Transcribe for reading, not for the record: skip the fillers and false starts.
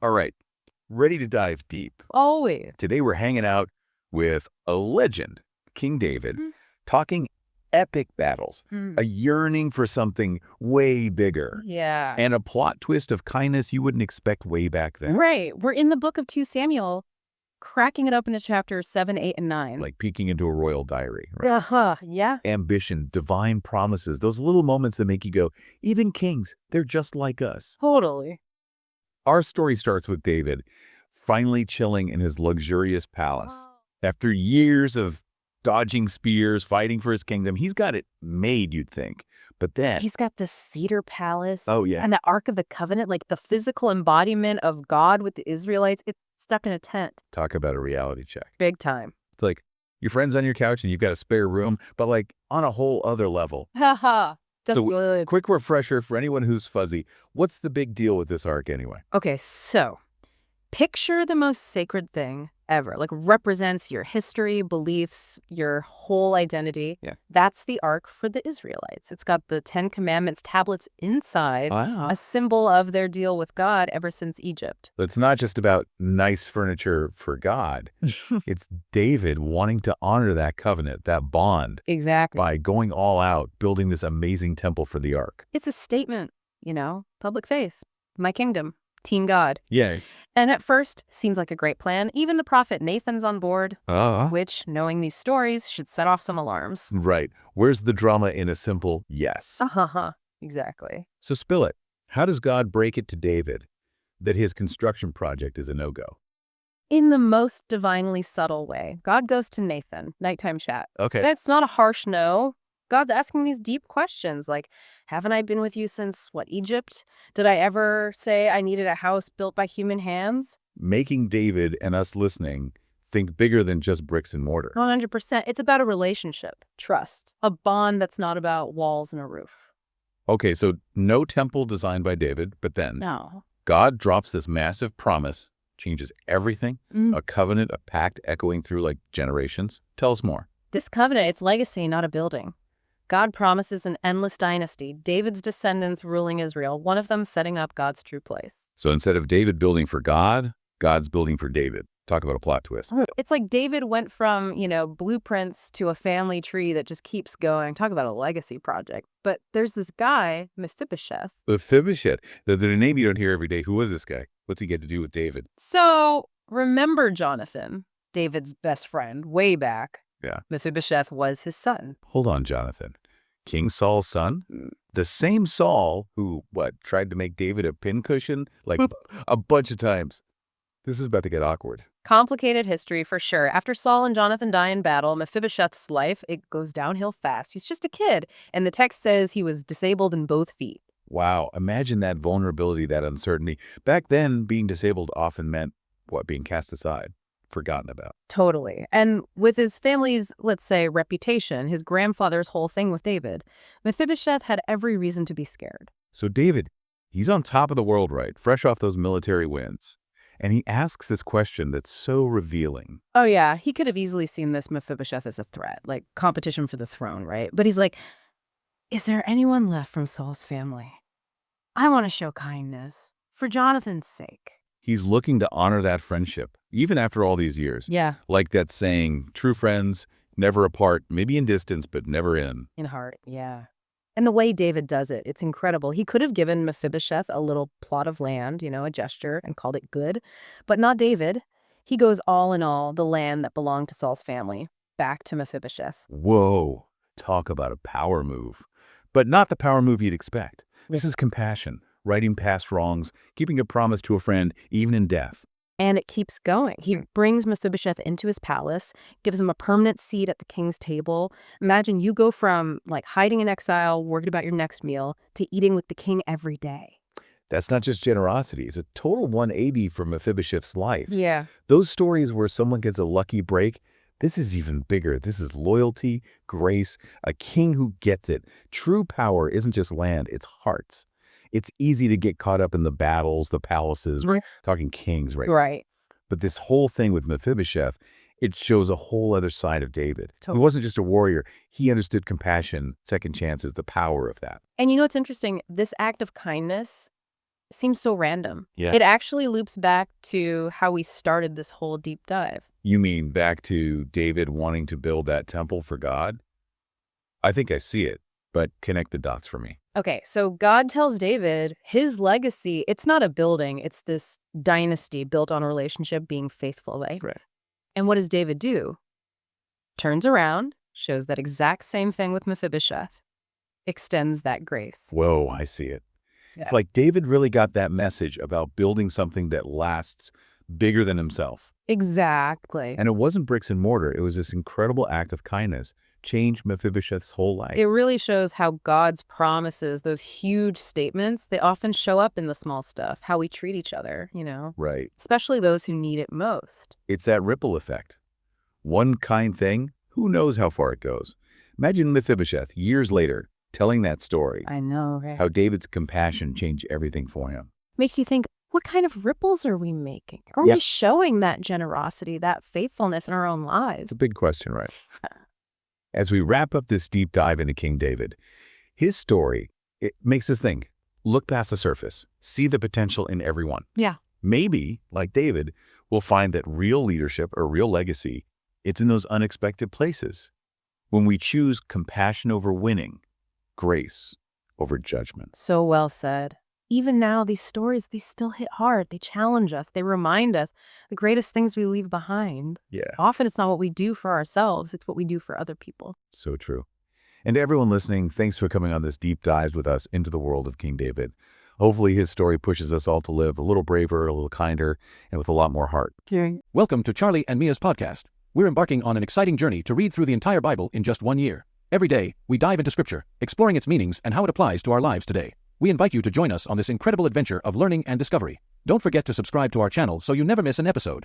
All right, ready to dive deep. Always. Today we're hanging out with a legend, King David, Mhm. talking epic battles, Mm. a yearning for something way bigger, Yeah. and a plot twist of kindness you wouldn't expect way back then. Right. We're in the book of 2 Samuel, cracking it open to chapters 7, 8, and 9. Like peeking into a royal diary, right? Uh-huh. Yeah. Ambition, divine promises, those little moments that make you go, even kings, they're just like us. Totally. Our story starts with David finally chilling in his luxurious palace. Oh. After years of dodging spears, fighting for his kingdom, he's got it made, you'd think. But then, He's got the cedar palace oh yeah, and the Ark of the Covenant, like the physical embodiment of God with the Israelites. It's stuck in a tent. talk about a reality check. Big time. It's like your friend's on your couch and you've got a spare room, but like on a whole other level. Haha. That's So, good. quick refresher for anyone who's fuzzy. What's the big deal with this arc anyway? Okay, so picture the most sacred thing ever, like represents your history, beliefs, your whole identity. Yeah. That's the Ark for the Israelites. It's got the 10 Commandments tablets inside, Wow. a symbol of their deal with God ever since Egypt. It's not just about nice furniture for God. It's David wanting to honor that covenant, that bond, Exactly. by going all out, building this amazing temple for the ark. It's a statement, public faith, my kingdom, team God. Yeah. And at first, seems like a great plan. Even the prophet Nathan's on board, Uh, which, knowing these stories, should set off some alarms. right. Where's the drama in a simple yes? Uh-huh. Exactly. So spill it. How does God break it to David that his construction project is a no-go? In the most divinely subtle way, God goes to Nathan, nighttime chat. Okay. And it's not a harsh no. God's asking these deep questions like, haven't I been with you since, Egypt? Did I ever say I needed a house built by human hands? Making David and us listening think bigger than just bricks and mortar. 100%. It's about a relationship, trust, a bond that's not about walls and a roof. Okay, so no temple designed by David, but then No. God drops this massive promise, changes everything, Mm. a covenant, a pact echoing through like generations. Tell us more. This covenant, it's legacy, not a building. God promises an endless dynasty, David's descendants ruling Israel, one of them setting up God's true place. So instead of David building for God, God's building for David. Talk about a plot twist. It's like David went from, blueprints to a family tree that just keeps going. Talk about a legacy project. But there's this guy, Mephibosheth. Mephibosheth, the name you don't hear every day. Who was this guy? What's he get to do with David? So remember Jonathan, David's best friend, way back. Yeah. Mephibosheth was his son. Hold on, Jonathan. King Saul's son? Mm. The same Saul who, tried to make David a pincushion? Like a bunch of times. This is about to get awkward. Complicated history for sure. After Saul and Jonathan die in battle, Mephibosheth's life, it goes downhill fast. He's just a kid. And the text says he was disabled in both feet. Wow, imagine that vulnerability, that uncertainty. Back then, being disabled often meant, being cast aside, forgotten about. Totally. And with his family's, let's say, reputation, his grandfather's whole thing with David, Mephibosheth had every reason to be scared. So David, he's on top of the world, right? Fresh off those military wins. And he asks this question that's so revealing. Oh, yeah. He could have easily seen this Mephibosheth as a threat, like competition for the throne, right? But he's like, is there anyone left from Saul's family? I want to show kindness for Jonathan's sake. He's looking to honor that friendship, even after all these years. Yeah. Like that saying, true friends, never apart, maybe in distance, but never in. In heart, yeah. And the way David does it, it's incredible. He could have given Mephibosheth a little plot of land, a gesture, and called it good. But not David. He goes all in all, the land that belonged to Saul's family, back to Mephibosheth. Whoa, talk about a power move. But not the power move you'd expect. This is compassion, righting past wrongs, keeping a promise to a friend, even in death. And it keeps going. He brings Mephibosheth into his palace, gives him a permanent seat at the king's table. Imagine you go from hiding in exile, worried about your next meal, to eating with the king every day. That's not just generosity. It's a total 180 from Mephibosheth's life. Yeah. Those stories where someone gets a lucky break, this is even bigger. This is loyalty, grace, a king who gets it. True power isn't just land, it's hearts. It's easy to get caught up in the battles, the palaces, Right. talking kings, right? Right. But this whole thing with Mephibosheth, it shows a whole other side of David. Totally. He wasn't just a warrior. He understood compassion, second chances, the power of that. And what's interesting? This act of kindness, Seems so random. Yeah. It actually loops back to how we started this whole deep dive. You mean back to David wanting to build that temple for God? I think I see it, but connect the dots for me. Okay, so God tells David his legacy, it's not a building, it's this dynasty built on a relationship being faithful, right? Right. And what does David do? Turns around, shows that exact same thing with Mephibosheth, extends that grace. Whoa, I see it. It's Yeah. like David really got that message about building something that lasts bigger than himself. Exactly. And it wasn't bricks and mortar. It was this incredible act of kindness, changed Mephibosheth's whole life. It really shows how God's promises, those huge statements, they often show up in the small stuff, how we treat each other, Right. especially those who need it most. It's that ripple effect. One kind thing, who knows how far it goes. Imagine Mephibosheth, years later, telling that story, I know, right? how David's compassion changed everything for him. Makes you think, what kind of ripples are we making? Are Yep. we showing that generosity, that faithfulness in our own lives? It's a big question, right? As we wrap up this deep dive into King David, his story, it makes us think, look past the surface, see the potential in everyone. Yeah. Maybe, like David, we'll find that real leadership or real legacy, it's in those unexpected places. When we choose compassion over winning, grace over judgment. So well said. Even now, these stories, they still hit hard. They challenge us. They remind us the greatest things we leave behind. Yeah, Often it's not what we do for ourselves, it's what we do for other people. so true. And to everyone listening, thanks for coming on this deep dive with us into the world of King David. Hopefully his story pushes us all to live a little braver, a little kinder, and with a lot more heart. Welcome to Charlie and Mia's podcast. We're embarking on an exciting journey to read through the entire Bible in just 1 year. Every day, we dive into Scripture, exploring its meanings and how it applies to our lives today. We invite you to join us on this incredible adventure of learning and discovery. Don't forget to subscribe to our channel so you never miss an episode.